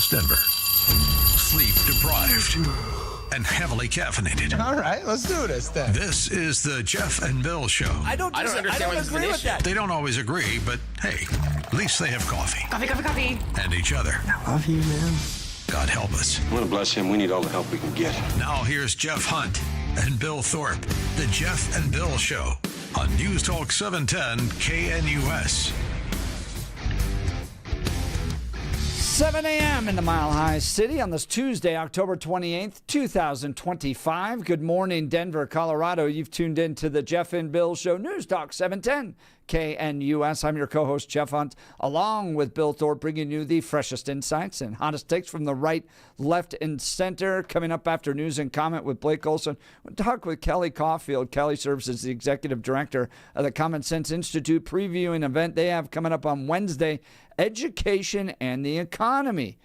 West Denver. Sleep deprived and heavily caffeinated. All right, let's do this then. This is the Jeff and Bill Show. I don't agree with that. They don't always agree, but hey, at least they have coffee. Coffee. And each other. I love you, man. God help us. I want to bless him. We need all the help we can get. Now here's Jeff Hunt and Bill Thorpe. The Jeff and Bill Show on News Talk 710 KNUS. 7 a.m. in the Mile High City on this Tuesday, October 28th, 2025. Good morning, Denver, Colorado. You've tuned in to the Jeff and Bill Show, News Talk 710 KNUS. I'm your co-host, Jeff Hunt, along with Bill Thorpe, bringing you the freshest insights and hottest takes from the right, left, and center. Coming up after news and comment with Blake Olson, we'll talk with Kelly Caulfield. Kelly serves as the executive director of the Common Sense Institute, previewing an event they have coming up on Wednesday, Education and the Economy.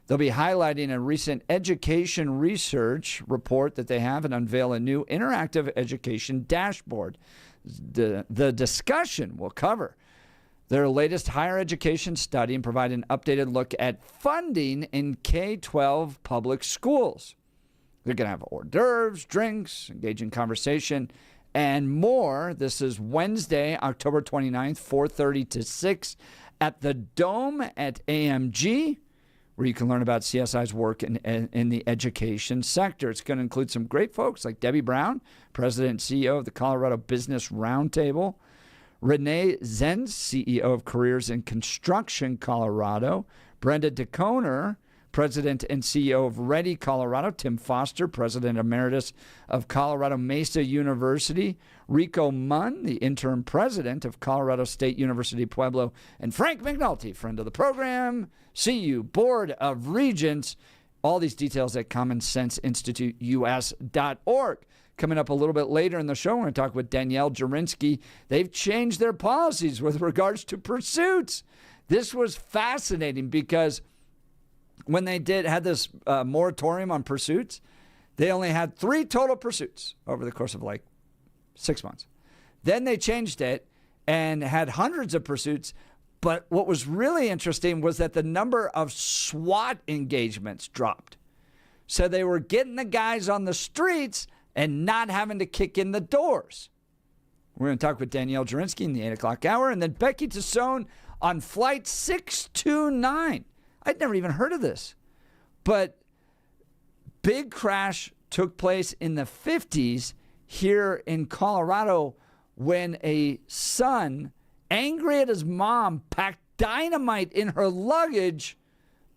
They'll be highlighting a recent education research report that they have and unveil a new interactive education dashboard. The discussion will cover their latest higher education study and provide an updated look at funding in K-12 public schools. They're going to have hors d'oeuvres, drinks, engaging conversation, and more. This is Wednesday, October 29th, 4:30 to 6 at the Dome at AMG, where you can learn about CSI's work in the education sector. It's going to include some great folks like Debbie Brown, President and CEO of the Colorado Business Roundtable, Renee Zenz, CEO of Careers in Construction Colorado, Brenda DeConer, President and CEO of Ready Colorado, Tim Foster, President Emeritus of Colorado Mesa University, Rico Munn, the interim president of Colorado State University Pueblo, and Frank McNulty, friend of the program, CU Board of Regents. All these details at commonsenseinstituteus.org. Coming up a little bit later in the show, we're going to talk with Danielle Jurinsky. They've changed their policies with regards to pursuits. This was fascinating because when they had this moratorium on pursuits, they only had 3 total pursuits over the course of like 6 months. Then they changed it and had hundreds of pursuits. But what was really interesting was that the number of SWAT engagements dropped. So they were getting the guys on the streets and not having to kick in the doors. We're going to talk with Danielle Jurinsky in the 8 o'clock hour, and then Becky Tassone on Flight 629. I'd never even heard of this. But big crash took place in the 50s here in Colorado when a son, angry at his mom, packed dynamite in her luggage,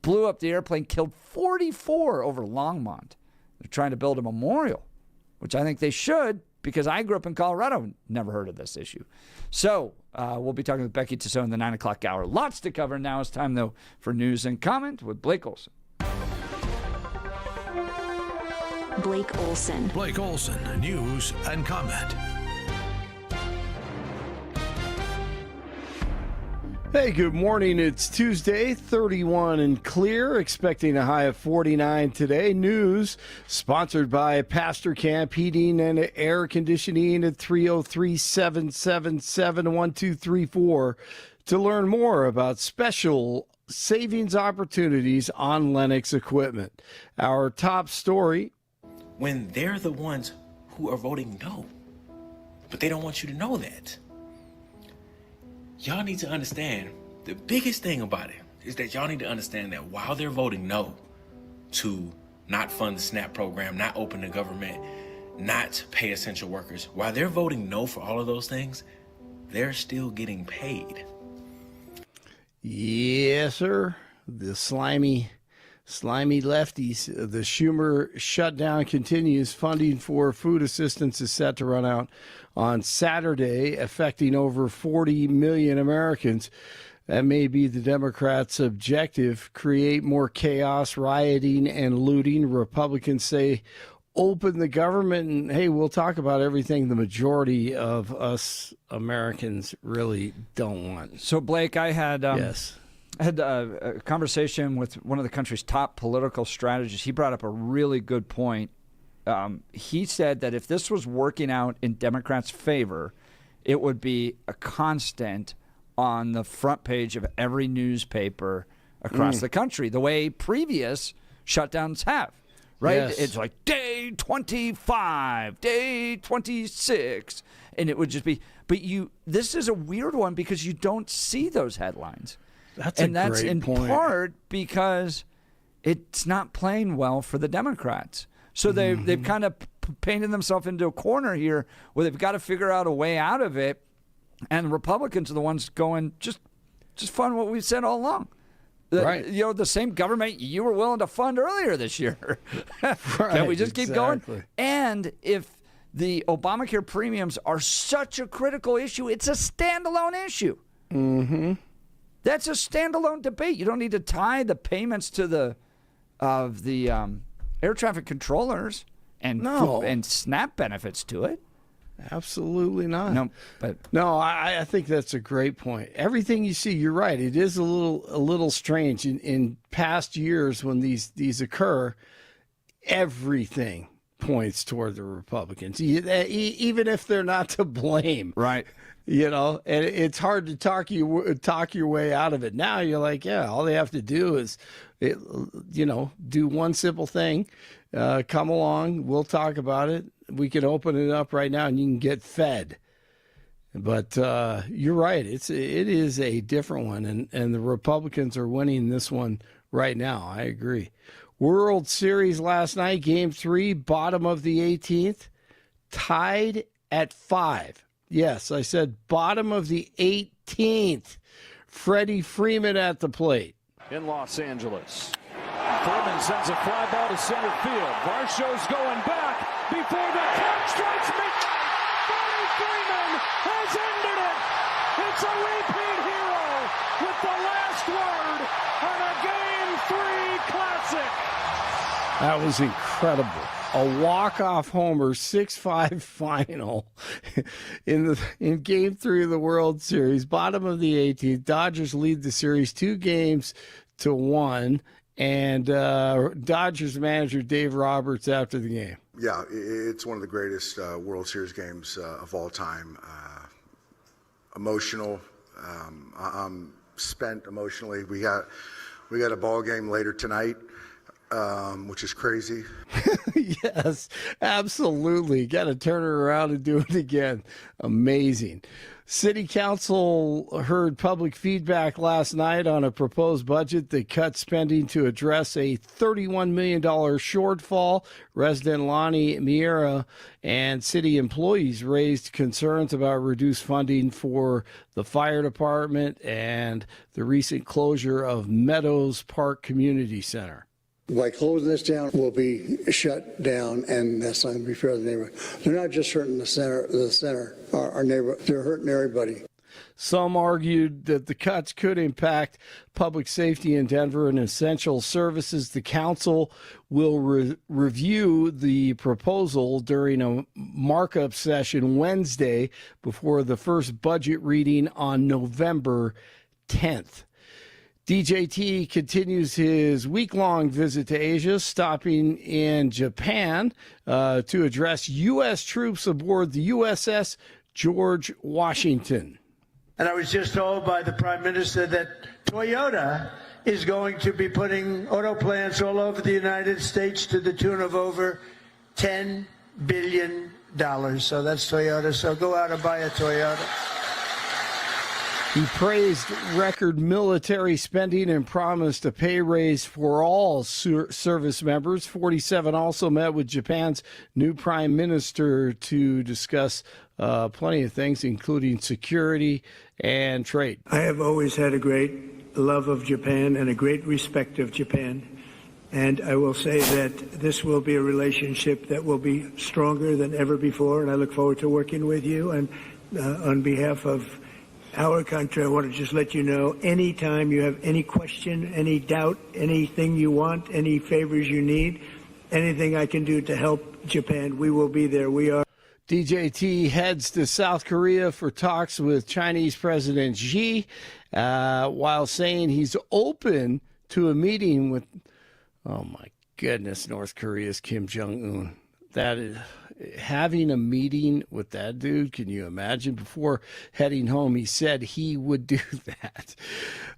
blew up the airplane, killed 44 over Longmont. They're trying to build a memorial, which I think they should, because I grew up in Colorado and never heard of this issue. So we'll be talking with Becky Tassone in the 9 o'clock hour. Lots to cover. Now it's time, though, for news and comment with Blake Olson. Blake Olson. Blake Olson, news and comment. Hey, good morning. It's Tuesday, 31 and clear, expecting a high of 49 today. News sponsored by Pastor Camp Heating and Air Conditioning at 303-777-1234 to learn more about special savings opportunities on Lennox equipment. Our top story. When they're the ones who are voting no, but they don't want you to know that. Y'all need to understand, the biggest thing about it is that y'all need to understand that while they're voting no to not fund the SNAP program, not open the government, not pay essential workers, while they're voting no for all of those things, they're still getting paid. Yes, sir. The slimy lefties. The Schumer shutdown continues. Funding for food assistance is set to run out on Saturday, affecting over 40 million Americans. That may be the Democrats' objective: create more chaos, rioting, and looting. Republicans say open the government, and hey, we'll talk about everything the majority of us Americans really don't want. So, Blake, I had yes. I had a conversation with one of the country's top political strategists. He brought up a really good point. He said that if this was working out in Democrats' favor, it would be a constant on the front page of every newspaper across the country, the way previous shutdowns have. Right? Yes. It's like day 25, day 26, and it would just be. But this is a weird one because you don't see those headlines. That's in point. part because it's not playing well for the Democrats. So they've kind of painted themselves into a corner here where they've got to figure out a way out of it, and the Republicans are the ones going just fund what we've said all along. Right. The same government you were willing to fund earlier this year. Can we just keep going? And if the Obamacare premiums are such a critical issue, it's a standalone issue. Mm-hmm. That's a standalone debate. You don't need to tie the payments to the air traffic controllers and SNAP benefits to it. Absolutely not. No, I think that's a great point. Everything you see, you're right. It is a little strange. In past years when these occur, everything points toward the Republicans, even if they're not to blame. Right. And it's hard to talk your way out of it. Now you're like, yeah, all they have to do is, do one simple thing. Come along. We'll talk about it. We can open it up right now and you can get fed. But you're right. It is a different one. And the Republicans are winning this one right now. I agree. World Series last night, Game 3, bottom of the 18th, tied at 5. Yes, I said bottom of the 18th. Freddie Freeman at the plate. In Los Angeles. Freeman sends a fly ball to center field. Varsho's going back before the clock strikes midnight. Freddie Freeman has ended it. It's a repeat hero with the last word on a Game 3 classic. That was incredible. A walk-off homer, 6-5 final in Game 3 of the World Series, bottom of the 18th. Dodgers lead the series 2-1, and Dodgers manager Dave Roberts after the game. Yeah, it's one of the greatest World Series games of all time. Emotional. I'm spent emotionally. We got a ball game later tonight. Which is crazy. Yes, absolutely. Got to turn it around and do it again. Amazing. City Council heard public feedback last night on a proposed budget that cut spending to address a $31 million shortfall. Resident Lonnie Miera and city employees raised concerns about reduced funding for the fire department and the recent closure of Meadows Park Community Center. By closing this down, we'll be shut down, and that's not going to be fair to the neighborhood. They're not just hurting the center, our neighborhood. They're hurting everybody. Some argued that the cuts could impact public safety in Denver and essential services. The council will review the proposal during a markup session Wednesday before the first budget reading on November 10th. DJT continues his week-long visit to Asia, stopping in Japan to address U.S. troops aboard the USS George Washington. And I was just told by the Prime Minister that Toyota is going to be putting auto plants all over the United States to the tune of over $10 billion. So that's Toyota. So go out and buy a Toyota. He praised record military spending and promised a pay raise for all service members. 47 also met with Japan's new prime minister to discuss plenty of things, including security and trade. I have always had a great love of Japan and a great respect of Japan. And I will say that this will be a relationship that will be stronger than ever before. And I look forward to working with you. And on behalf of our country, I want to just let you know, anytime you have any question, any doubt, anything you want, any favors you need, anything I can do to help Japan, we will be there. We are. DJT heads to South Korea for talks with Chinese President Xi, while saying he's open to a meeting with, oh my goodness, North Korea's Kim Jong-un. That is, having a meeting with that dude, can you imagine? Before heading home, he said he would do that.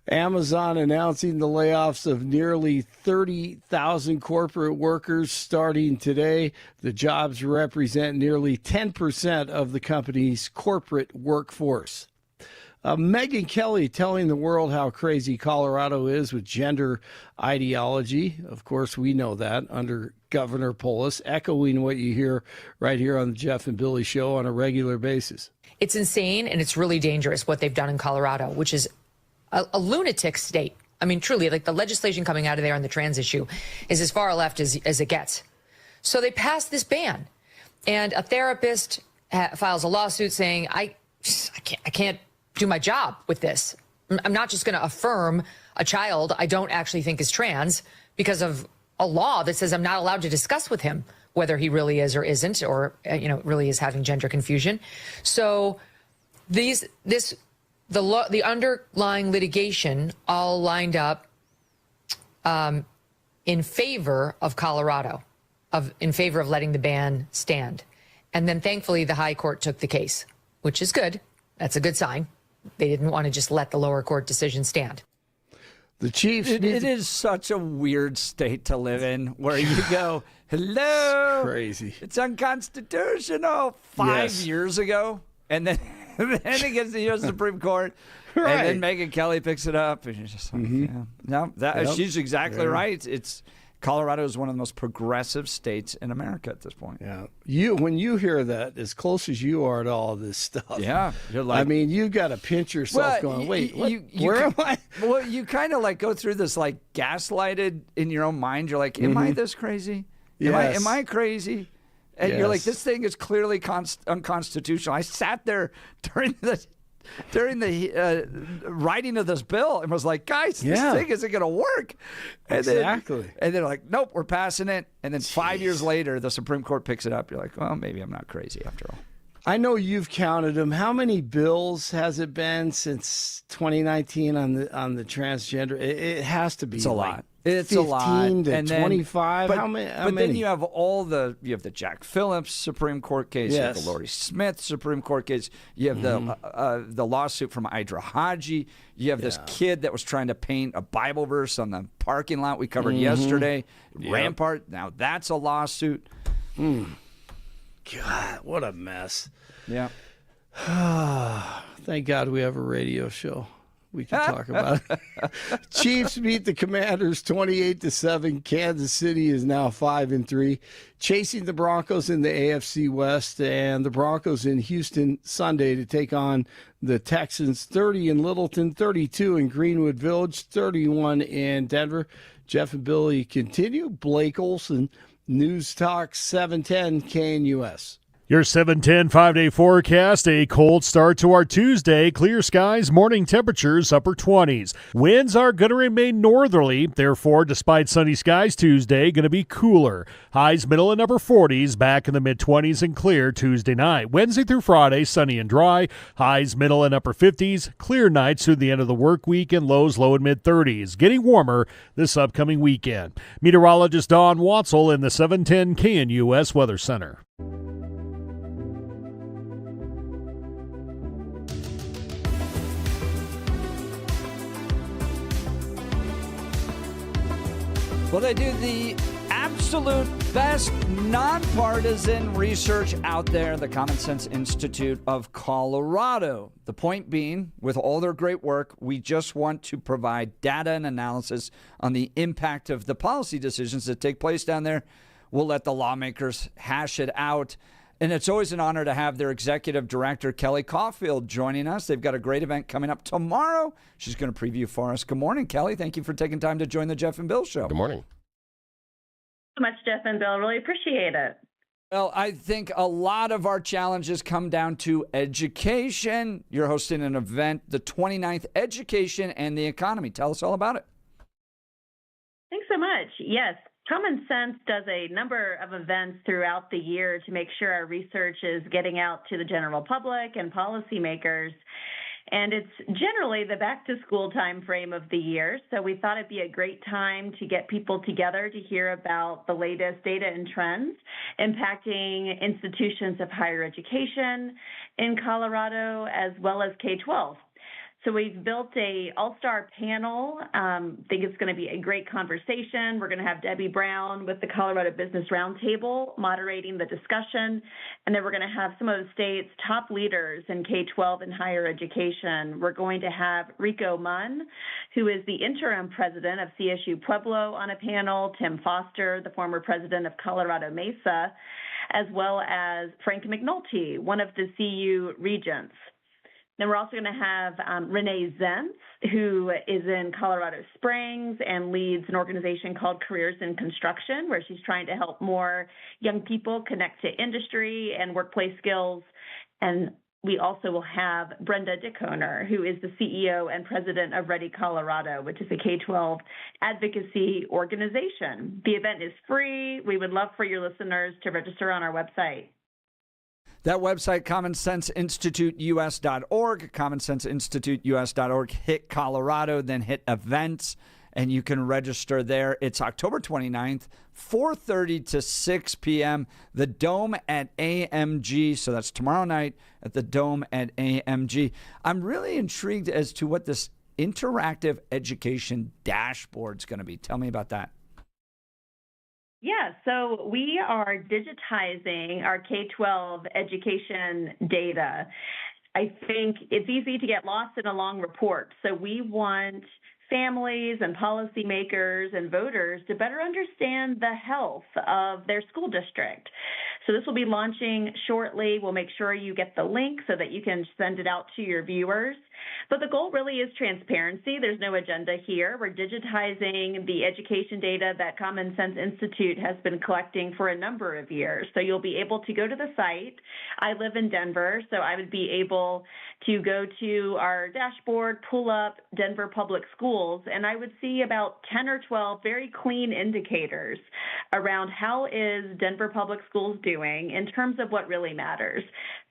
Amazon announcing the layoffs of nearly 30,000 corporate workers starting today. The jobs represent nearly 10% of the company's corporate workforce. Megyn Kelly telling the world how crazy Colorado is with gender ideology. Of course, we know that under Governor Polis, echoing what you hear right here on the Jeff and Billy Show on a regular basis. It's insane, and it's really dangerous what they've done in Colorado, which is a lunatic state. I mean, truly, like the legislation coming out of there on the trans issue is as far left as it gets. So they passed this ban, and a therapist files a lawsuit saying, I can't do my job with this. I'm not just going to affirm a child I don't actually think is trans because of a law that says I'm not allowed to discuss with him whether he really is or isn't, or really is having gender confusion. So the underlying litigation all lined up in favor of Colorado, in favor of letting the ban stand. And then thankfully the high court took the case, which is good. That's a good sign. They didn't want to just let the lower court decision stand. The Chiefs. It is such a weird state to live in where you go, hello. It's crazy. It's unconstitutional 5 years ago. And then, it gets to the U.S. Supreme Court. Right. And then Megyn Kelly picks it up. And you're just like, no, she's exactly right. Colorado is one of the most progressive states in America at this point. Yeah, when you hear that, as close as you are to all this stuff, you're like, I mean, you've got to pinch yourself, going, "Wait, where am I?" Well, you kind of like go through this like gaslighted in your own mind. You're like, "Am I this crazy? Am I crazy?" And you're like, "This thing is clearly unconstitutional." I sat there during the writing of this bill and was like, guys, this thing isn't going to work. And exactly. And they're like, nope, we're passing it. And then 5 years later, the Supreme Court picks it up. You're like, well, maybe I'm not crazy after all. I know you've counted them. How many bills has it been since 2019 on the transgender? It has to be. It's a lot. It's 15 a lot. To and 25. Then, how many? But then you have the Jack Phillips Supreme Court case. You have the Lori Smith Supreme Court case. You have the lawsuit from Idra Haji. You have this kid that was trying to paint a Bible verse on the parking lot we covered yesterday. Rampart. Now that's a lawsuit. God, what a mess. Yeah. Thank God we have a radio show. We can talk about it. Chiefs beat the Commanders 28-7. Kansas City is now 5-3, chasing the Broncos in the AFC West, and the Broncos in Houston Sunday to take on the Texans. 30 in Littleton, 32 in Greenwood Village, 31 in Denver. Jeff and Billy continue. Blake Olson, News Talk 710 KNUS. Your 7:10 5-day forecast, a cold start to our Tuesday. Clear skies, morning temperatures upper 20s. Winds are going to remain northerly. Therefore, despite sunny skies Tuesday, going to be cooler. Highs middle and upper 40s, back in the mid-20s and clear Tuesday night. Wednesday through Friday, sunny and dry. Highs middle and upper 50s. Clear nights through the end of the work week and lows low and mid-30s. Getting warmer this upcoming weekend. Meteorologist Don Watzel in the 710 KNUS Weather Center. Well, they do the absolute best nonpartisan research out there, the Common Sense Institute of Colorado. The point being, with all their great work, we just want to provide data and analysis on the impact of the policy decisions that take place down there. We'll let the lawmakers hash it out. And it's always an honor to have their executive director, Kelly Caulfield, joining us. They've got a great event coming up tomorrow. She's going to preview for us. Good morning, Kelly. Thank you for taking time to join the Jeff and Bill Show. Good morning. So much, Jeff and Bill. Really appreciate it. Well, I think a lot of our challenges come down to education. You're hosting an event, the 29th Education and the Economy. Tell us all about it. Thanks so much. Yes. Common Sense does a number of events throughout the year to make sure our research is getting out to the general public and policymakers. And it's generally the back-to-school time frame of the year, so we thought it'd be a great time to get people together to hear about the latest data and trends impacting institutions of higher education in Colorado, as well as K-12. So we've built a all-star panel. Think it's going to be a great conversation. We're going to have Debbie Brown with the Colorado Business Roundtable moderating the discussion. And then we're going to have some of the state's top leaders in K-12 and higher education. We're going to have Rico Munn, who is the interim president of CSU Pueblo, on a panel, Tim Foster, the former president of Colorado Mesa, as well as Frank McNulty, one of the CU regents. Then we're also going to have Renee Zentz, who is in Colorado Springs and leads an organization called Careers in Construction, where she's trying to help more young people connect to industry and workplace skills. And we also will have Brenda Dickoner, who is the CEO and president of Ready Colorado, which is a K-12 advocacy organization. The event is free. We would love for your listeners to register on our website. That website, commonsenseinstituteus.org, commonsenseinstituteus.org. Hit Colorado, then hit events, and you can register there. It's October 29th, 4:30 to 6 p.m., the Dome at AMG. So that's tomorrow night at the Dome at AMG. I'm really intrigued as to what this interactive education dashboard is going to be. Tell me about that. Yeah, so we are digitizing our K-12 education data. I think it's easy to get lost in a long report. So we want families and policymakers and voters to better understand the health of their school district. So this will be launching shortly. We'll make sure you get the link so that you can send it out to your viewers. But the goal really is transparency. There's no agenda here. We're digitizing the education data that Common Sense Institute has been collecting for a number of years. So you'll be able to go to the site. I live in Denver, so I would be able to go to our dashboard, pull up Denver Public Schools, and I would see about 10 or 12 very clean indicators around how is Denver Public Schools doing in terms of what really matters: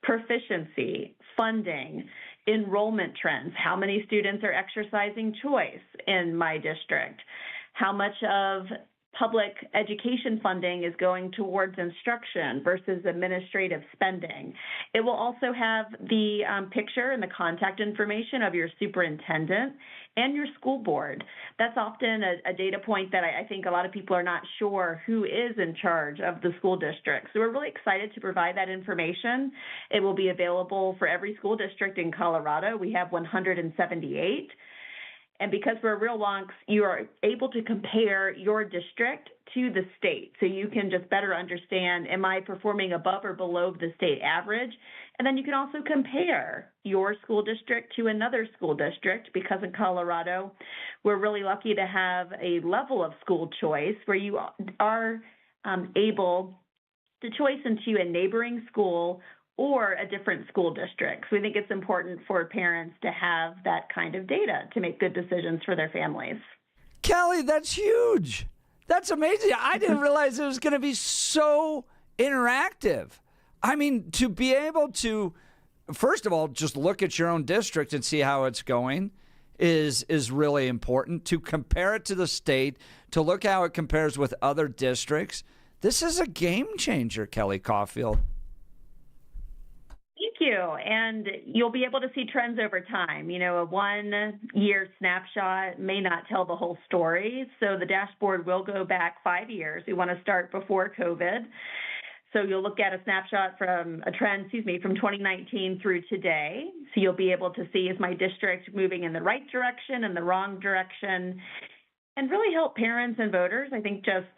proficiency, funding, enrollment trends, how many students are exercising choice in my district, how much of public education funding is going towards instruction versus administrative spending. It will also have the picture and the contact information of your superintendent and your school board. That's often a data point that I think a lot of people are not sure who is in charge of the school district. So we're really excited to provide that information. It will be available for every school district in Colorado. We have 178. And because we're real wonks, you are able to compare your district to the state. So you can just better understand, am I performing above or below the state average? And then you can also compare your school district to another school district, because in Colorado, we're really lucky to have a level of school choice where you are able to choice into a neighboring school or a different school district. So we think it's important for parents to have that kind of data to make good decisions for their families. Kelly, that's huge. That's amazing. I didn't realize it was going to be so interactive. I mean, to be able to, first of all, just look at your own district and see how it's going is really important. To compare it to the state, to look how it compares with other districts. This is a game changer, Kelly Caulfield. Thank you. And you'll be able to see trends over time. You know, a 1 year snapshot may not tell the whole story. So the dashboard will go back 5 years. We want to start before COVID. So you'll look at a snapshot from from 2019 through today. So you'll be able to see, is my district moving in the right direction, in the wrong direction? And really help parents and voters, I think, just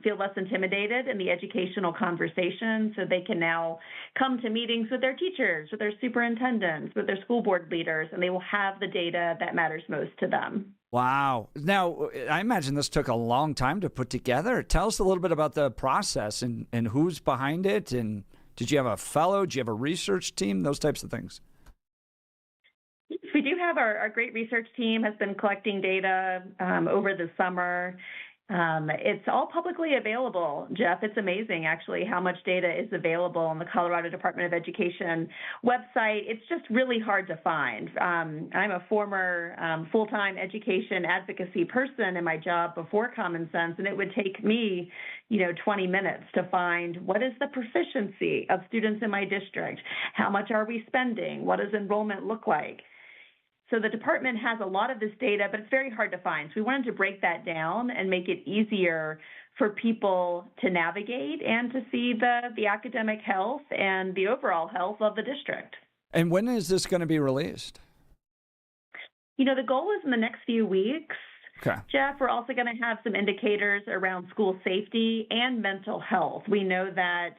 feel less intimidated in the educational conversation, so they can now come to meetings with their teachers, with their superintendents, with their school board leaders, and they will have the data that matters most to them. Wow. Now, I imagine this took a long time to put together. Tell us a little bit about the process and who's behind it. And did you have a fellow? Did you have a research team? Those types of things. We do have our great research team has been collecting data over the summer. It's all publicly available, Jeff. It's amazing, actually, how much data is available on the Colorado Department of Education website. It's just really hard to find. I'm a former full-time education advocacy person in my job before Common Sense, and it would take me, 20 minutes to find what is the proficiency of students in my district? How much are we spending? What does enrollment look like? So the department has a lot of this data, but it's very hard to find. So we wanted to break that down and make it easier for people to navigate and to see the academic health and the overall health of the district. And when is this going to be released? The goal is in the next few weeks. Okay. Jeff, we're also going to have some indicators around school safety and mental health. We know that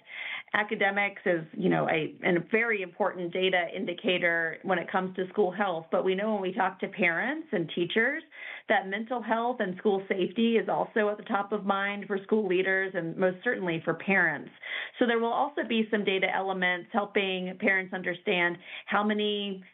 academics is, a very important data indicator when it comes to school health, but we know when we talk to parents and teachers that mental health and school safety is also at the top of mind for school leaders and most certainly for parents. So there will also be some data elements helping parents understand how many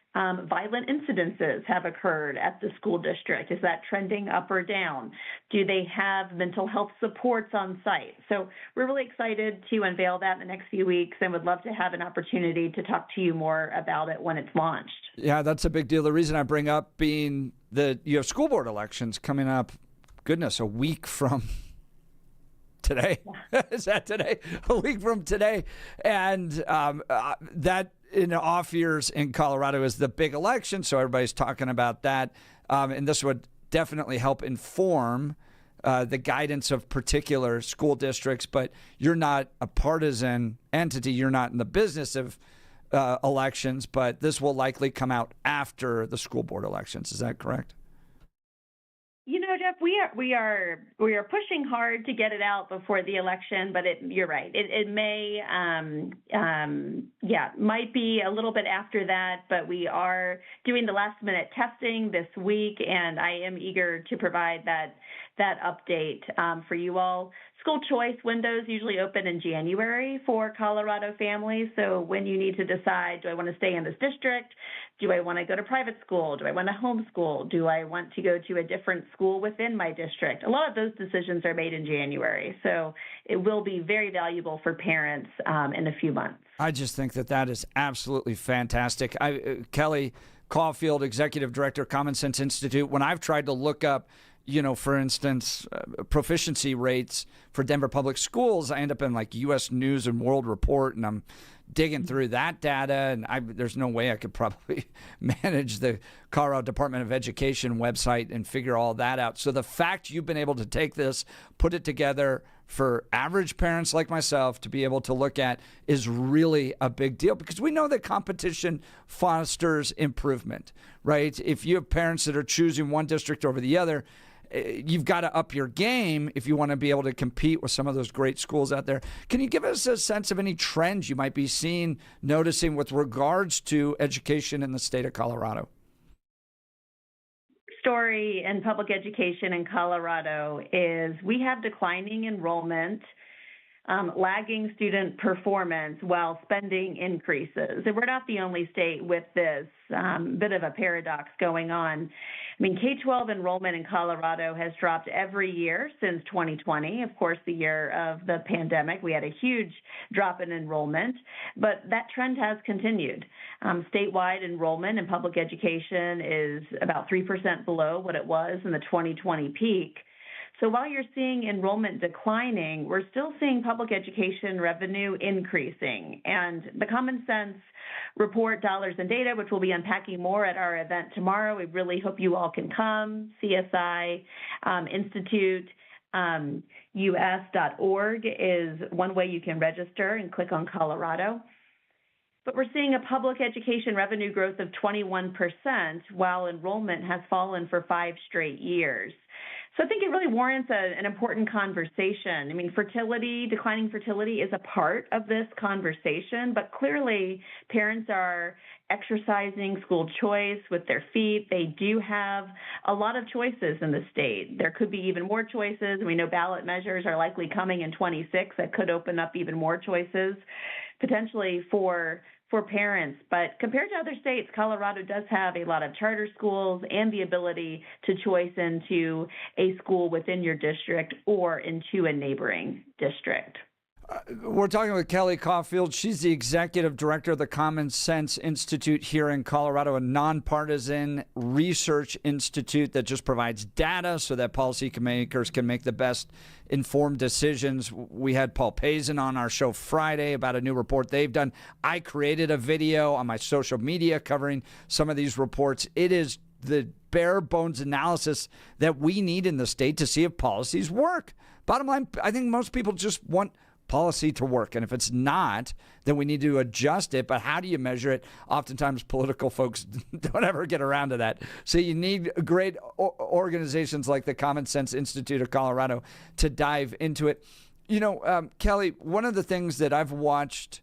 violent incidences have occurred at the school district. Is that trending up or down? Do they have mental health supports on site? So we're really excited to unveil that in the next few weeks and would love to have an opportunity to talk to you more about it when it's launched. Yeah, that's a big deal. The reason I bring up being that you have school board elections coming up, a week from today. Is that today? A week from today. And that in the off years in Colorado is the big election. So everybody's talking about that. And this would definitely help inform the guidance of particular school districts. But you're not a partisan entity. You're not in the business of elections, but this will likely come out after the school board elections. Is that correct? Jeff, we are pushing hard to get it out before the election, but you're right. It may, might be a little bit after that, but we are doing the last minute testing this week, and I am eager to provide that update for you all. School choice windows usually open in January for Colorado families. So when you need to decide, do I want to stay in this district? Do I want to go to private school? Do I want to homeschool? Do I want to go to a different school within my district? A lot of those decisions are made in January. So it will be very valuable for parents in a few months. I just think that is absolutely fantastic. Kelly Caulfield, Executive Director, Common Sense Institute, when I've tried to look up for instance, proficiency rates for Denver Public Schools, I end up in like U.S. News and World Report, and I'm digging through that data, and there's no way I could probably manage the Colorado Department of Education website and figure all that out. So the fact you've been able to take this, put it together for average parents like myself to be able to look at is really a big deal, because we know that competition fosters improvement, right? If you have parents that are choosing one district over the other, you've got to up your game if you want to be able to compete with some of those great schools out there. Can you give us a sense of any trends you might be noticing with regards to education in the state of Colorado? Story in public education in Colorado is we have declining enrollment, lagging student performance while spending increases. And we're not the only state with this bit of a paradox going on. I mean, K-12 enrollment in Colorado has dropped every year since 2020. Of course, the year of the pandemic, we had a huge drop in enrollment, but that trend has continued. Statewide enrollment in public education is about 3% below what it was in the 2020 peak. So while you're seeing enrollment declining, we're still seeing public education revenue increasing. And the Common Sense report, Dollars and Data, which we'll be unpacking more at our event tomorrow. We really hope you all can come. CSI Institute us.org is one way you can register and click on Colorado. But we're seeing a public education revenue growth of 21% while enrollment has fallen for 5 straight years. So I think it really warrants an important conversation. I mean, declining fertility is a part of this conversation, but clearly parents are exercising school choice with their feet. They do have a lot of choices in the state. There could be even more choices. We know ballot measures are likely coming in 26 that could open up even more choices, potentially for for parents. But compared to other states, Colorado does have a lot of charter schools and the ability to choice into a school within your district or into a neighboring district. We're talking with Kelly Caulfield. She's the executive director of the Common Sense Institute here in Colorado, a nonpartisan research institute that just provides data so that policymakers can make the best informed decisions. We had Paul Pazin on our show Friday about a new report they've done. I created a video on my social media covering some of these reports. It is the bare bones analysis that we need in the state to see if policies work. Bottom line, I think most people just want policy to work. And if it's not, then we need to adjust it. But how do you measure it? Oftentimes, political folks don't ever get around to that. So you need great organizations like the Common Sense Institute of Colorado to dive into it. You know, Kelly, one of the things that I've watched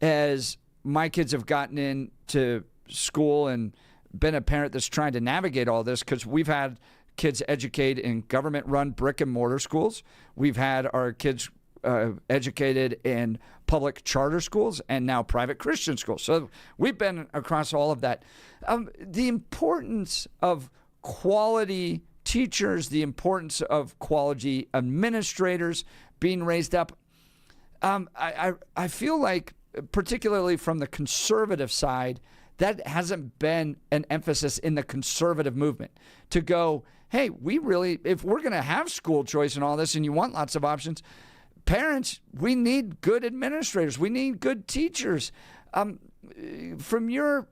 as my kids have gotten into school and been a parent that's trying to navigate all this, because we've had kids educate in government-run brick-and-mortar schools. We've had our kids educated in public charter schools and now private Christian schools. So we've been across all of that. The importance of quality teachers, the importance of quality administrators being raised up. I feel like, particularly from the conservative side, that hasn't been an emphasis in the conservative movement to go, hey, if we're going to have school choice and all this and you want lots of options, parents, we need good administrators. We need good teachers. From your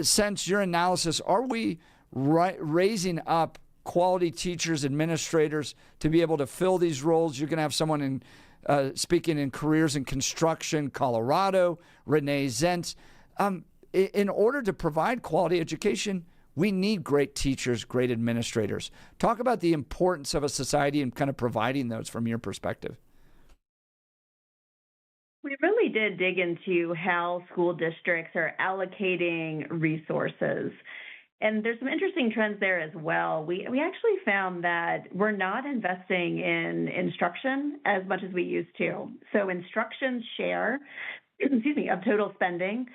sense, your analysis, are we raising up quality teachers, administrators to be able to fill these roles? You're going to have someone speaking in careers in construction, Colorado, Renee Zentz. In order to provide quality education, we need great teachers, great administrators. Talk about the importance of a society and kind of providing those from your perspective. We really did dig into how school districts are allocating resources. And there's some interesting trends there as well. We actually found that we're not investing in instruction as much as we used to. So instruction's share, of total spending,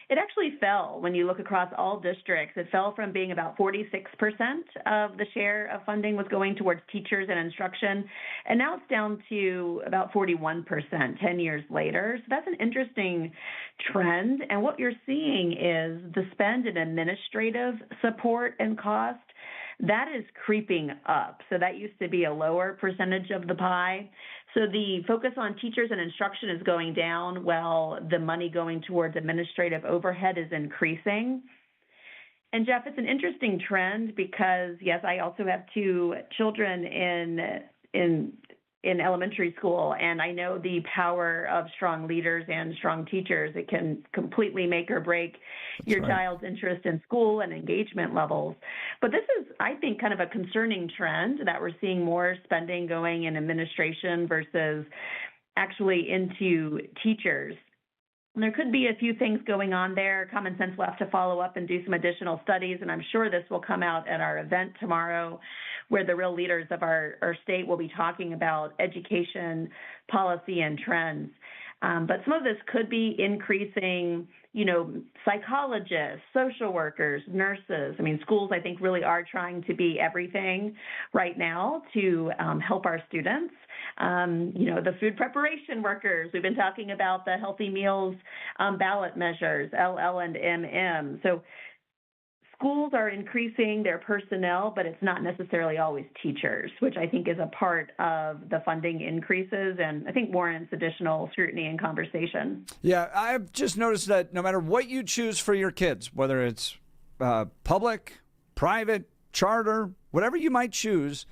it actually fell when you look across all districts. It fell from being about 46% of the share of funding was going towards teachers and instruction, and now it's down to about 41% 10 years later. So that's an interesting trend. And what you're seeing is the spend in administrative support and cost, that is creeping up. So that used to be a lower percentage of the pie. So the focus on teachers and instruction is going down while the money going towards administrative overhead is increasing. And Jeff, it's an interesting trend because, yes, I also have two children in elementary school, and I know the power of strong leaders and strong teachers. It can completely make or break your child's interest in school and engagement levels. But this is, I think, kind of a concerning trend that we're seeing more spending going in administration versus actually into teachers. And there could be a few things going on there. Common Sense will have to follow up and do some additional studies, and I'm sure this will come out at our event tomorrow, where the real leaders of our state will be talking about education, policy, and trends. But some of this could be increasing, psychologists, social workers, nurses. I mean, schools, I think, really are trying to be everything right now to help our students. The food preparation workers. We've been talking about the healthy meals ballot measures, LL and MM. So schools are increasing their personnel, but it's not necessarily always teachers, which I think is a part of the funding increases, and I think warrants additional scrutiny and conversation. Yeah, I've just noticed that no matter what you choose for your kids, whether it's public, private, charter, whatever you might choose,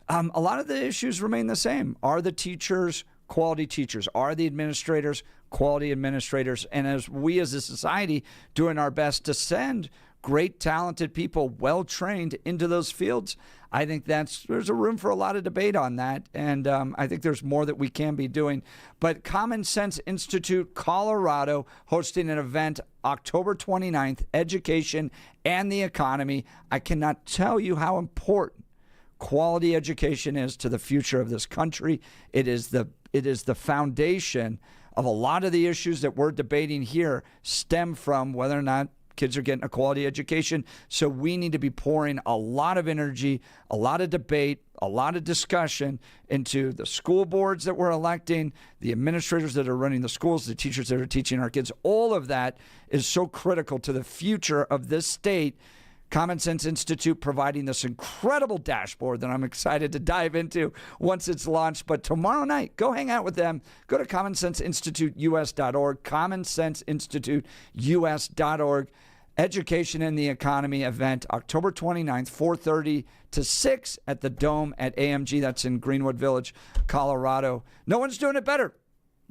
a lot of the issues remain the same. Are the teachers quality teachers? Are the administrators quality administrators? And as we as a society doing our best to send great, talented people, well-trained into those fields, I think there's a room for a lot of debate on that. And I think there's more that we can be doing. But Common Sense Institute Colorado hosting an event October 29th, Education and the Economy. I cannot tell you how important quality education is to the future of this country. It is the foundation of a lot of the issues that we're debating here stem from whether or not kids are getting a quality education. So we need to be pouring a lot of energy, a lot of debate, a lot of discussion into the school boards that we're electing, the administrators that are running the schools, the teachers that are teaching our kids. All of that is so critical to the future of this state. Common Sense Institute providing this incredible dashboard that I'm excited to dive into once it's launched. But tomorrow night, go hang out with them. Go to commonsenseinstituteus.org, commonsenseinstituteus.org. Education in the Economy event, October 29th, 4:30 to 6 at the Dome at AMG. That's in Greenwood Village, Colorado. No one's doing it better.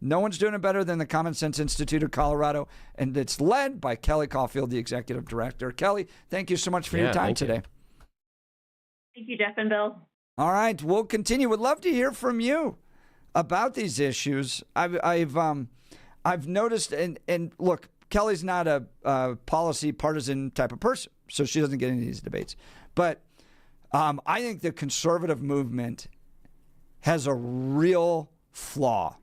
No one's doing it better than the Common Sense Institute of Colorado, and it's led by Kelly Caulfield, the executive director. Kelly, thank you so much for your time today. Thank you, Jeff and Bill. All right, we'll continue. Would love to hear from you about these issues. I've noticed, and look, Kelly's not a policy partisan type of person, so she doesn't get into these debates. But I think the conservative movement has a real flaw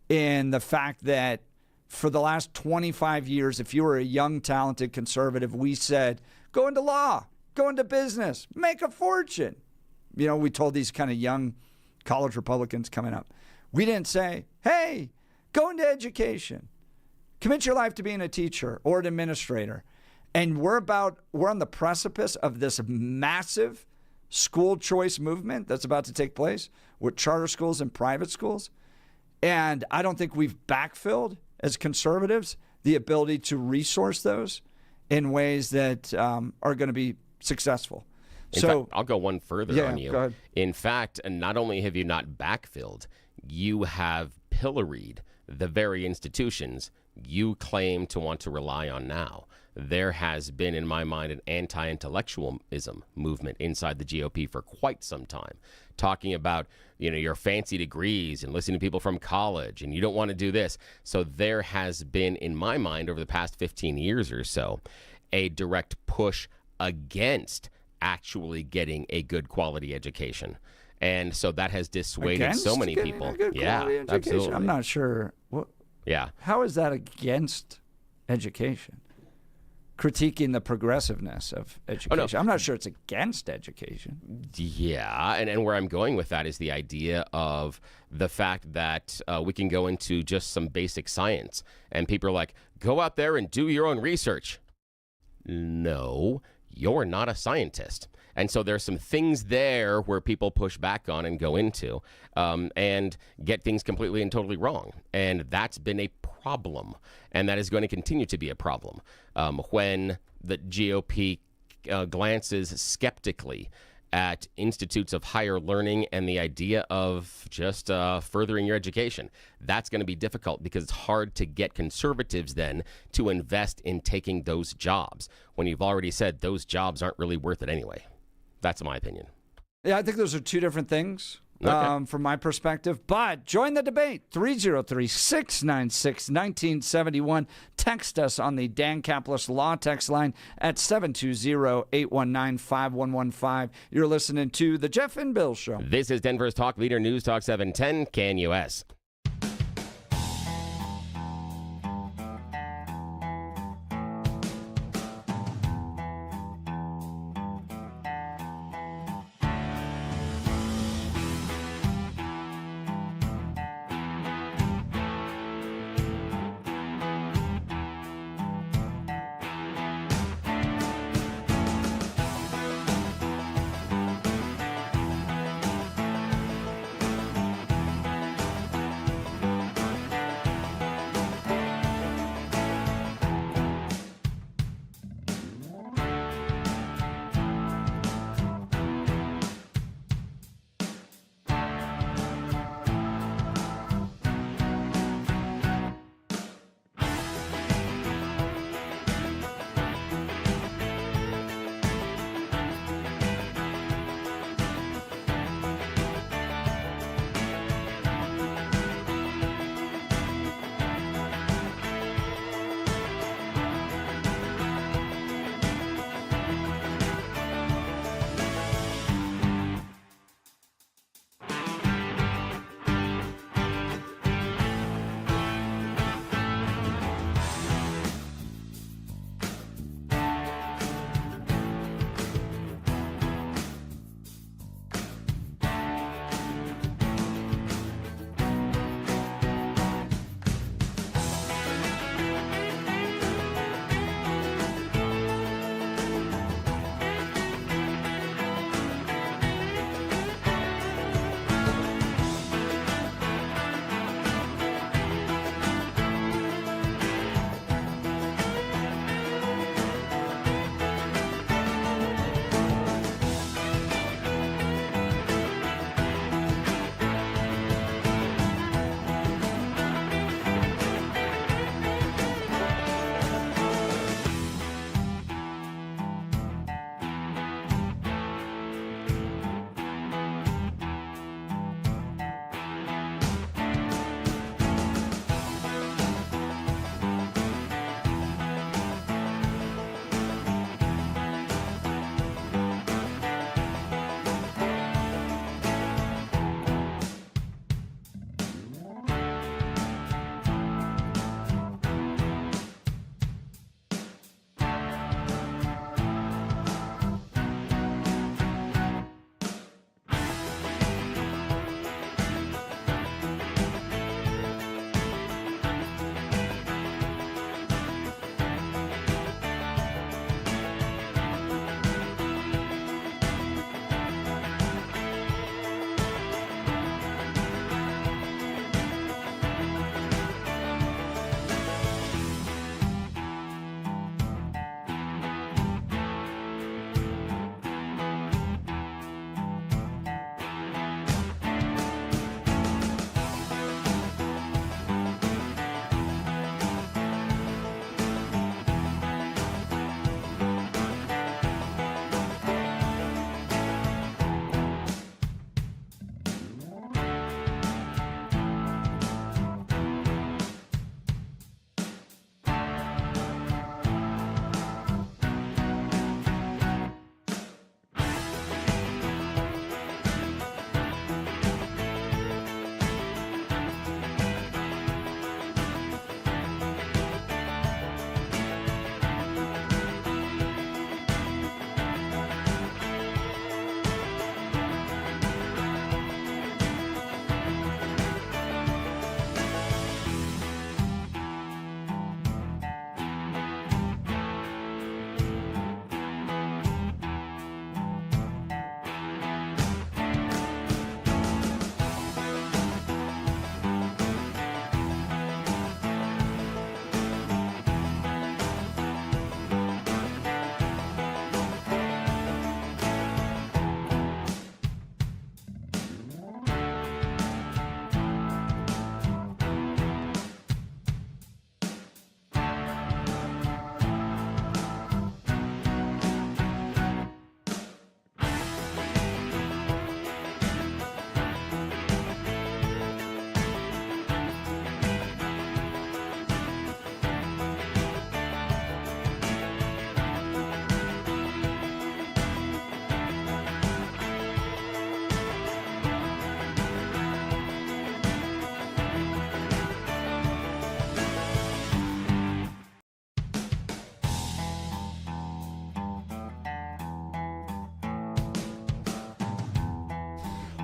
in the fact that for the last 25 years, if you were a young, talented conservative, we said, go into law, go into business, make a fortune. You know, we told these kind of young college Republicans coming up. We didn't say, hey, go into education. Commit your life to being a teacher or an administrator. And we're on the precipice of this massive school choice movement that's about to take place with charter schools and private schools. And I don't think we've backfilled, as conservatives, the ability to resource those in ways that are going to be successful. In fact, I'll go one further on you. Go ahead. In fact, not only have you not backfilled, you have pilloried the very institutions you claim to want to rely on now. There has been, in my mind, an anti-intellectualism movement inside the GOP for quite some time, talking about, your fancy degrees and listening to people from college, and you don't want to do this. So there has been, in my mind, over the past 15 years or so, a direct push against actually getting a good quality education. And so that has dissuaded so many people. Yeah, absolutely. I'm not sure. Yeah. How is that against education? Critiquing the progressiveness of education. Oh, no. I'm not sure it's against education. Yeah, and where I'm going with that is the idea of the fact that we can go into just some basic science, and people are like, go out there and do your own research. No, you're not a scientist. And so there's some things there where people push back on and go into and get things completely and totally wrong. And that's been a problem. And that is going to continue to be a problem when the GOP glances skeptically at institutes of higher learning and the idea of just furthering your education. That's going to be difficult because it's hard to get conservatives then to invest in taking those jobs when you've already said those jobs aren't really worth it anyway. That's my opinion. Yeah, I think those are two different things from my perspective. But join the debate. 303-696-1971. Text us on the Dan Caplis Law text line at 720-819-5115. You're listening to The Jeff and Bill Show. This is Denver's Talk Leader News Talk 710 KNUS.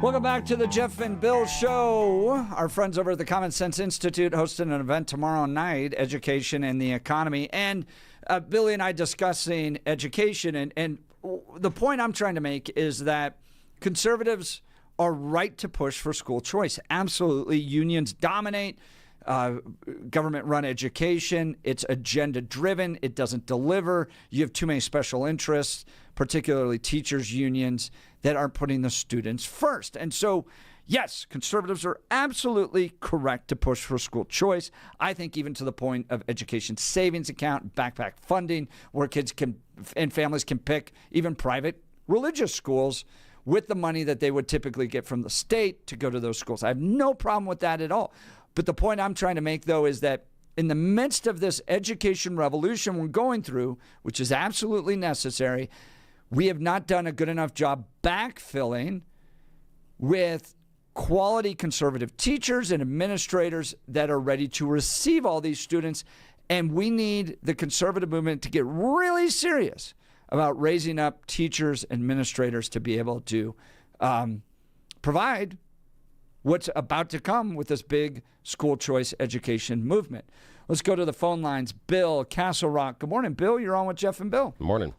Welcome back to the Jeff and Bill Show. Our friends over at the Common Sense Institute hosting an event tomorrow night, Education and the Economy. And Billy and I discussing education. And the point I'm trying to make is that conservatives are right to push for school choice. Absolutely. Unions dominate government-run education. It's agenda-driven. It doesn't deliver. You have too many special interests, particularly teachers' unions, that aren't putting the students first. And so, yes, conservatives are absolutely correct to push for school choice. I think even to the point of education savings account, backpack funding, where kids can and families can pick even private religious schools with the money that they would typically get from the state to go to those schools. I have no problem with that at all. But the point I'm trying to make, though, is that in the midst of this education revolution we're going through, which is absolutely necessary, we have not done a good enough job backfilling with quality conservative teachers and administrators that are ready to receive all these students. And we need the conservative movement to get really serious about raising up teachers, administrators to be able to provide what's about to come with this big school choice education movement. Let's go to the phone lines. Bill, Castle Rock. Good morning, Bill. You're on with Jeff and Bill. Good morning.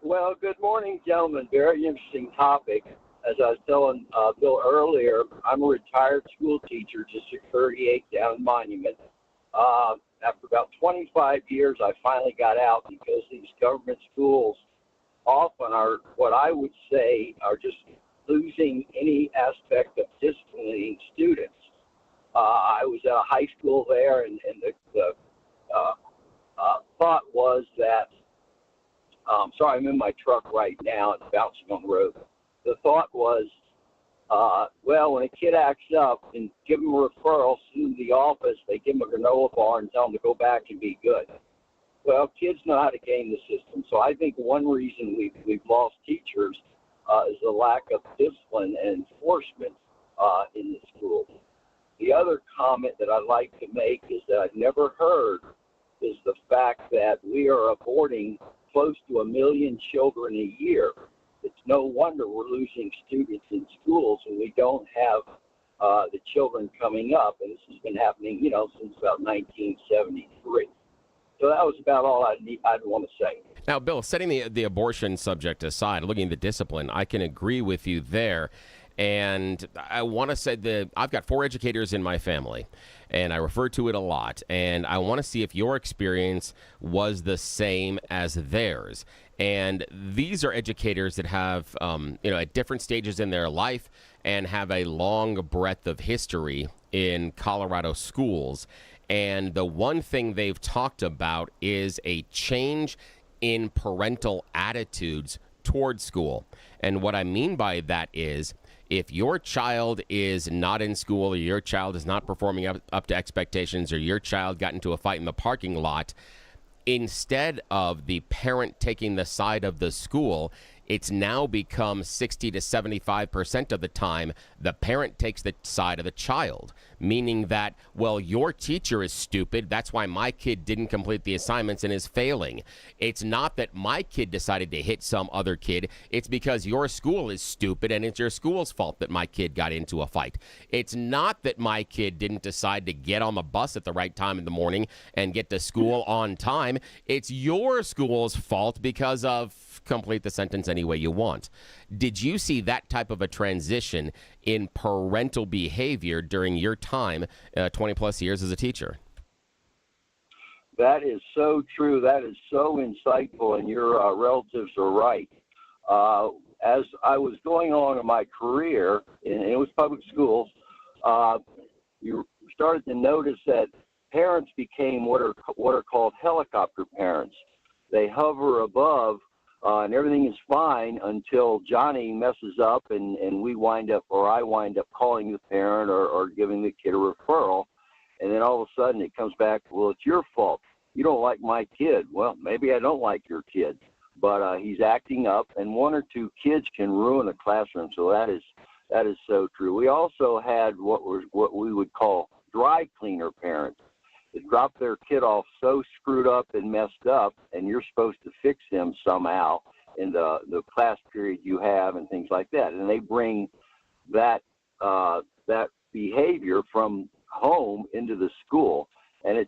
Well, good morning, gentlemen. Very interesting topic. As I was telling Bill earlier, I'm a retired school teacher, District 38 down in Monument. After about 25 years, I finally got out because these government schools often are what I would say are just losing any aspect of disciplining students. I was at a high school there, and the thought was that, sorry, I'm in my truck right now. It's bouncing on the road. The thought was, well, when a kid acts up and give them a referral to the office, they give them a granola bar and tell them to go back and be good. Well, kids know how to game the system. So I think one reason we've lost teachers is the lack of discipline and enforcement in the schools. The other comment that I'd like to make is that I've never heard is the fact that we are aborting close to 1 million children a year. It's no wonder we're losing students in schools when we don't have the children coming up. And this has been happening, since about 1973. So that was about all I'd want to say. Now, Bill, setting the abortion subject aside, looking at the discipline, I can agree with you there. And I want to say that I've got 4 educators in my family, and I refer to it a lot. And I want to see if your experience was the same as theirs. And these are educators that have, at different stages in their life and have a long breadth of history in Colorado schools. And the one thing they've talked about is a change in parental attitudes toward school. And what I mean by that is, if your child is not in school, or your child is not performing up to expectations, or your child got into a fight in the parking lot, instead of the parent taking the side of the school, it's now become 60 to 75% of the time the parent takes the side of the child, meaning that, well, your teacher is stupid. That's why my kid didn't complete the assignments and is failing. It's not that my kid decided to hit some other kid. It's because your school is stupid and it's your school's fault that my kid got into a fight. It's not that my kid didn't decide to get on the bus at the right time in the morning and get to school on time. It's your school's fault because of complete the sentence any way you want. Did you see that type of a transition in parental behavior during your time, 20 plus years as a teacher? That is so true. That is so insightful, and your relatives are right. As I was going on in my career, and it was public schools, you started to notice that parents became what are called helicopter parents. They hover above, and everything is fine until Johnny messes up, and we wind up, or I wind up calling the parent or giving the kid a referral. And then all of a sudden it comes back, well, it's your fault. You don't like my kid. Well, maybe I don't like your kid, but he's acting up, and 1 or 2 kids can ruin a classroom. So that is so true. We also had what we would call dry cleaner parents. They drop their kid off so screwed up and messed up, and you're supposed to fix him somehow. in the class period you have and things like that. And they bring that behavior from home into the school. And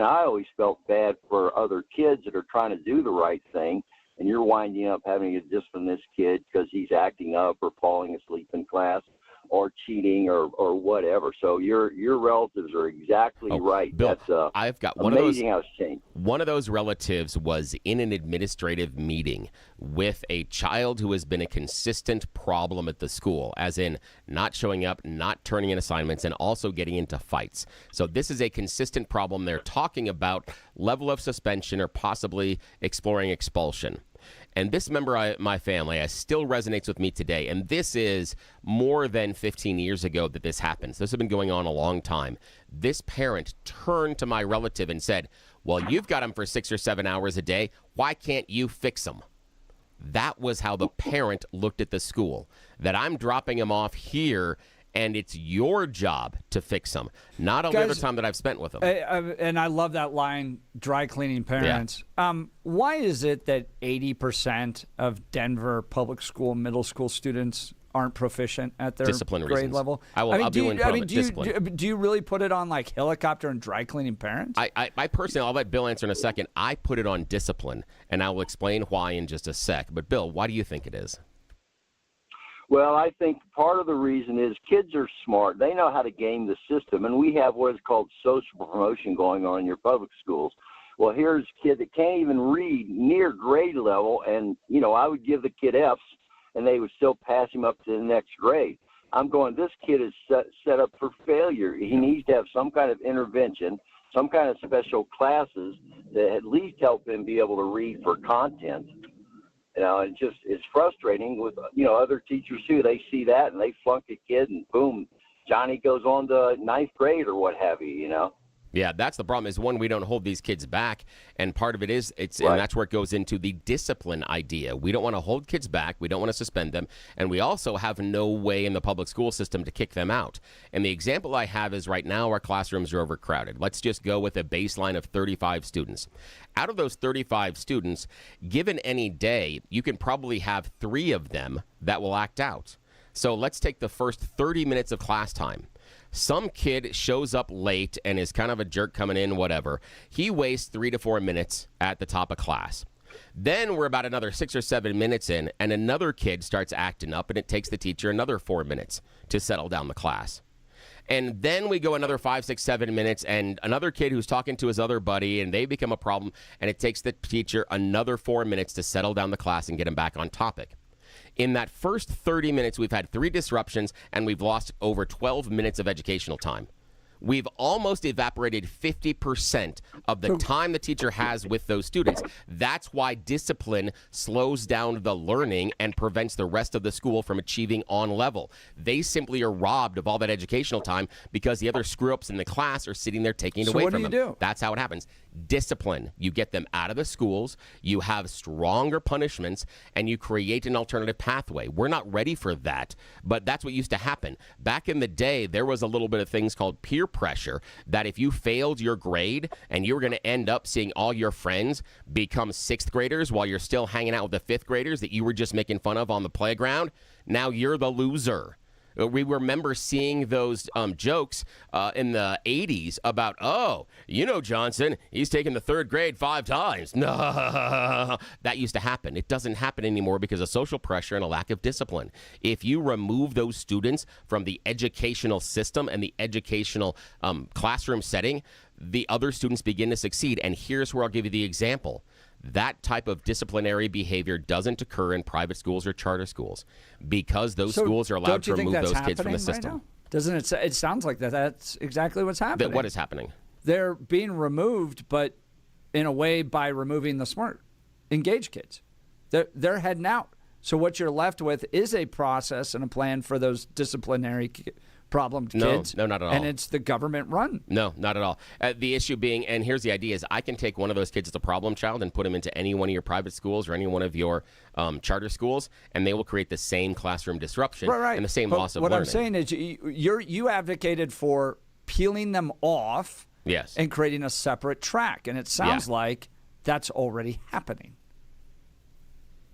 I always felt bad for other kids that are trying to do the right thing, and you're winding up having to discipline this kid because he's acting up or falling asleep in class or cheating or whatever. So your relatives are exactly right. Bill, That's I've got amazing how it's changed. One of those relatives was in an administrative meeting with a child who has been a consistent problem at the school, as in not showing up, not turning in assignments, and also getting into fights. So this is a consistent problem. They're talking about level of suspension or possibly exploring expulsion. And this member of my family still resonates with me today. And this is more than 15 years ago that this happened. So this has been going on a long time. This parent turned to my relative and said, well, you've got him for 6 or 7 hours a day. Why can't you fix him? That was how the parent looked at the school, that I'm dropping him off here and it's your job to fix him, not all the other time that I've spent with him. And I love that line, dry cleaning parents. Yeah. Why is it that 80% of Denver public school, middle school students aren't proficient at their grade reasons. Level? Do you really put it on like helicopter and dry cleaning parents? I personally, I'll let Bill answer in a second. I put it on discipline, and I will explain why in just a sec. But Bill, why do you think it is? Well, I think part of the reason is kids are smart. They know how to game the system, and we have what is called social promotion going on in your public schools. Well, here's a kid that can't even read near grade level, and, I would give the kid Fs, and they would still pass him up to the next grade. I'm going, this kid is set up for failure. He needs to have some kind of intervention, some kind of special classes that at least help him be able to read for content. It's frustrating with, other teachers too. They see that and they flunk a kid and boom, Johnny goes on to 9th grade or what have you, Yeah, that's the problem is, one, we don't hold these kids back. And part of it is, and that's where it goes into the discipline idea. We don't want to hold kids back. We don't want to suspend them. And we also have no way in the public school system to kick them out. And the example I have is right now our classrooms are overcrowded. Let's just go with a baseline of 35 students. Out of those 35 students, given any day, you can probably have 3 of them that will act out. So let's take the first 30 minutes of class time. Some kid shows up late and is kind of a jerk coming in, whatever. He wastes 3 to 4 minutes at the top of class. Then we're about another 6 or 7 minutes in, and another kid starts acting up, and it takes the teacher another 4 minutes to settle down the class. And then we go another 5, 6, 7 minutes, and another kid who's talking to his other buddy, and they become a problem, and it takes the teacher another 4 minutes to settle down the class and get him back on topic. In that first 30 minutes, we've had 3 disruptions, and we've lost over 12 minutes of educational time. We've almost evaporated 50% of the time the teacher has with those students. That's why discipline slows down the learning and prevents the rest of the school from achieving on level. They simply are robbed of all that educational time because the other screw-ups in the class are sitting there taking it away from them. So what do you do? That's how it happens. Discipline. You get them out of the schools, you have stronger punishments, and you create an alternative pathway. We're not ready for that, but that's what used to happen. Back in the day, there was a little bit of things called peer pressure, that if you failed your grade and you were going to end up seeing all your friends become 6th graders while you're still hanging out with the 5th graders that you were just making fun of on the playground, now you're the loser. We remember seeing those jokes in the 80s about, Johnson, he's taken the 3rd grade 5 times. No, that used to happen. It doesn't happen anymore because of social pressure and a lack of discipline. If you remove those students from the educational system and the educational classroom setting, the other students begin to succeed. And here's where I'll give you the example. That type of disciplinary behavior doesn't occur in private schools or charter schools because those schools are allowed to remove those kids from the system. Right now? Doesn't it? It sounds like that's exactly what's happening. What is happening? They're being removed, but in a way by removing the smart, engaged kids. They're heading out. So what you're left with is a process and a plan for those disciplinary problem kids. No, not at all. And it's the government run. No, not at all. The issue being, and here's the idea, is I can take one of those kids as a problem child and put him into any one of your private schools or any one of your charter schools, and they will create the same classroom disruption and the same loss of learning. What I'm saying is you advocated for peeling them off and creating a separate track, and it sounds like that's already happening.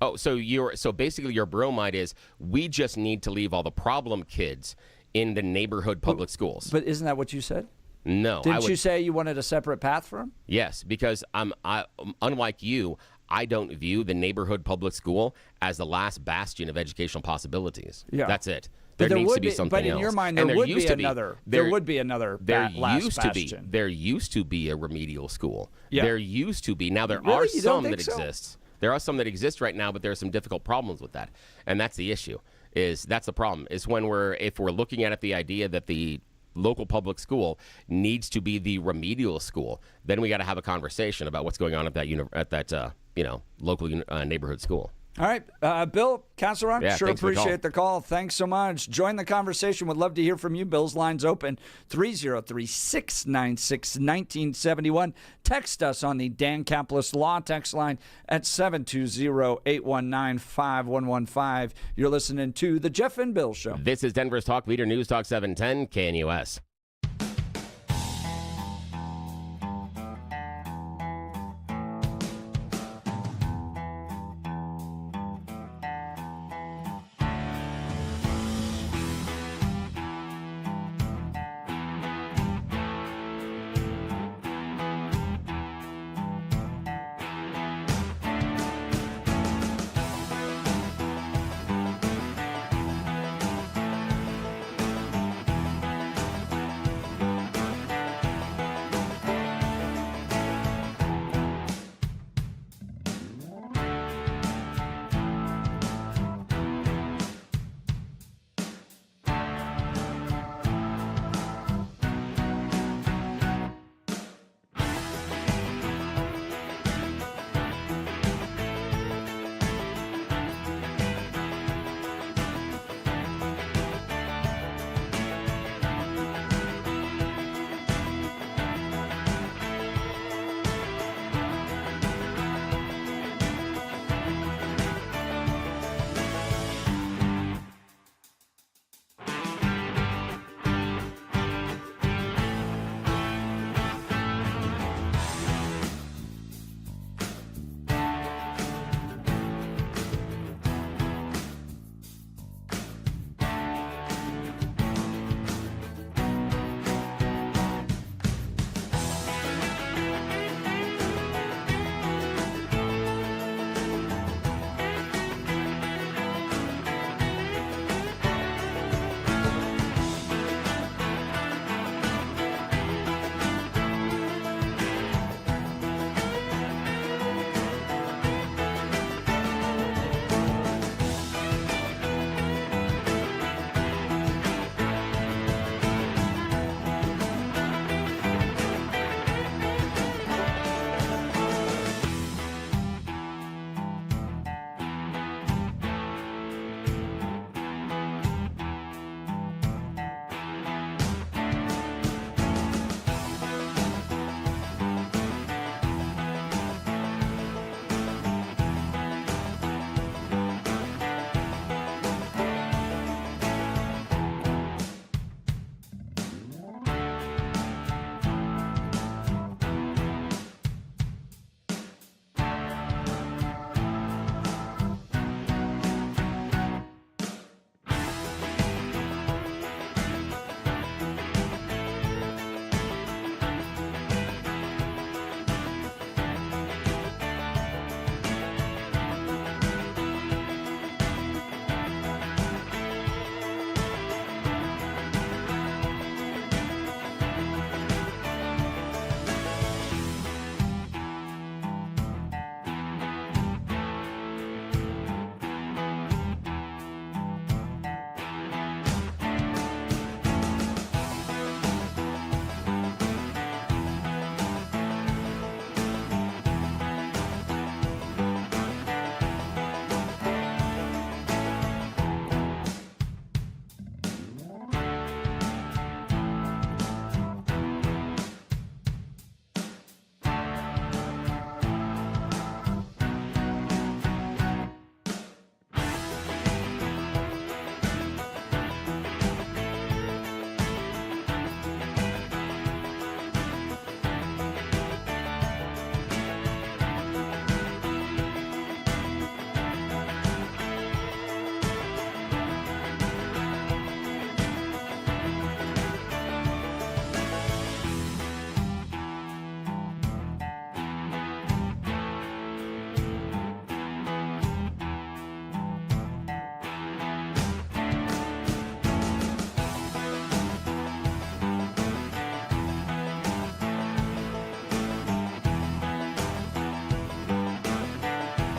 Oh, so basically your bromide is we just need to leave all the problem kids in the neighborhood public schools. But isn't that what you said? No. Didn't you say you wanted a separate path for them? Yes, because unlike you, I don't view the neighborhood public school as the last bastion of educational possibilities. Yeah. That's it. But There needs to be something else. But in your mind, there would be another last bastion. There used to be a remedial school. Yeah. There used to be. Now there Really? are You don't some think that so? exist. There are some that exist right now, but there are some difficult problems with that, and that's the issue. That's the problem? Is when if we're looking at it, the idea that the local public school needs to be the remedial school, then we got to have a conversation about what's going on at that local neighborhood school. All right, Bill, Castle Rock, Yeah, sure thanks for the appreciate the call. Thanks so much. Join the conversation. Would love to hear from you. Bill's line's open, 303-696-1971. Text us on the Dan Caplis Law text line at 720-819-5115. You're listening to The Jeff and Bill Show. This is Denver's Talk Leader News Talk 710 KNUS.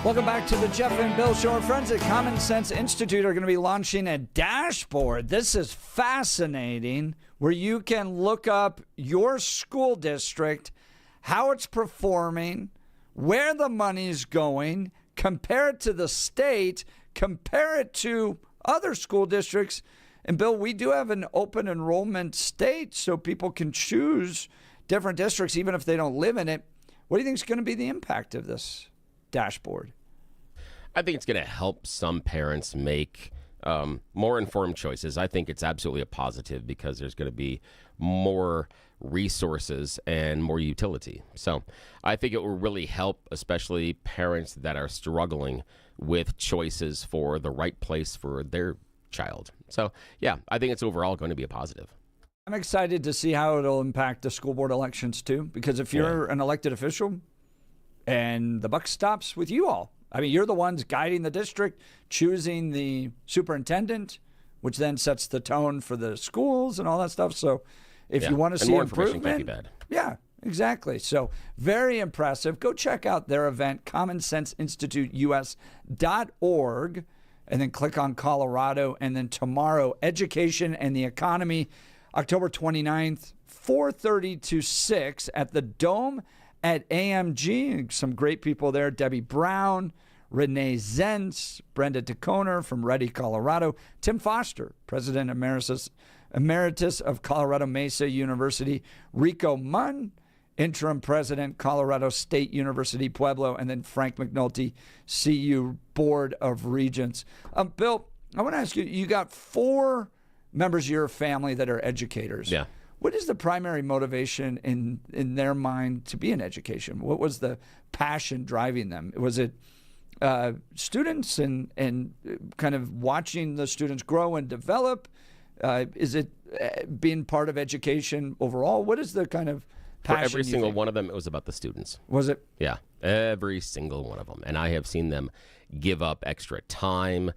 Welcome back to the Jeff and Bill Show. Our friends at Common Sense Institute are going to be launching a dashboard. This is fascinating, where you can look up your school district, how it's performing, where the money's going, compare it to the state, compare it to other school districts. And Bill, we do have an open enrollment state, so people can choose different districts even if they don't live in it. What do you think is going to be the impact of this dashboard? I think it's going to help some parents make more informed choices. I think it's absolutely a positive because there's going to be more resources and more utility. So I think it will really help, especially parents that are struggling with choices for the right place for their child. So, yeah, I think it's overall going to be a positive. I'm excited to see how it'll impact the school board elections, too, because if you're an elected official and the buck stops with you all, I mean, you're the ones guiding the district, choosing the superintendent, which then sets the tone for the schools and all that stuff. So if you want to see more improvement, information can't be bad. Yeah, exactly. So very impressive. Go check out their event, commonsenseinstituteus.org, and then click on Colorado. And then tomorrow, Education and the Economy, October 29th, 4:30 to 6 at the Dome at AMG. Some great people there. Debbie Brown, Renee Zenz, Brenda DeConer from Ready, Colorado, Tim Foster, President Emeritus of Colorado Mesa University, Rico Munn, Interim President, Colorado State University, Pueblo, and then Frank McNulty, CU Board of Regents. Bill, I want to ask you, you got 4 members of your family that are educators. Yeah. What is the primary motivation in their mind to be in education? What was the passion driving them? Was it students and kind of watching the students grow and develop? Is it being part of education overall? What is the kind of passion? For every single one of them, it was about the students. Was it? Yeah, every single one of them. And I have seen them give up extra time,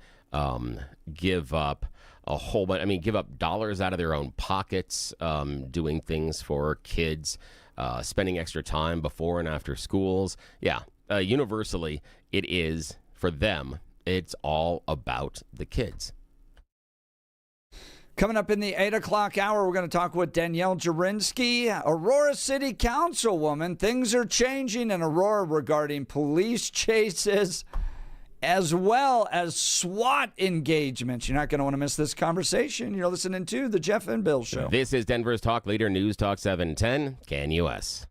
give up a whole bunch. I mean, give up dollars out of their own pockets, doing things for kids, spending extra time before and after schools. Yeah, universally, it is for them. It's all about the kids. Coming up in the 8 o'clock hour, we're going to talk with Danielle Jurinsky, Aurora City Councilwoman. Things are changing in Aurora regarding police chases, as well as SWAT engagements. You're not going to want to miss this conversation. You're listening to The Jeff and Bill Show. This is Denver's talk leader, News Talk 710, KNUS.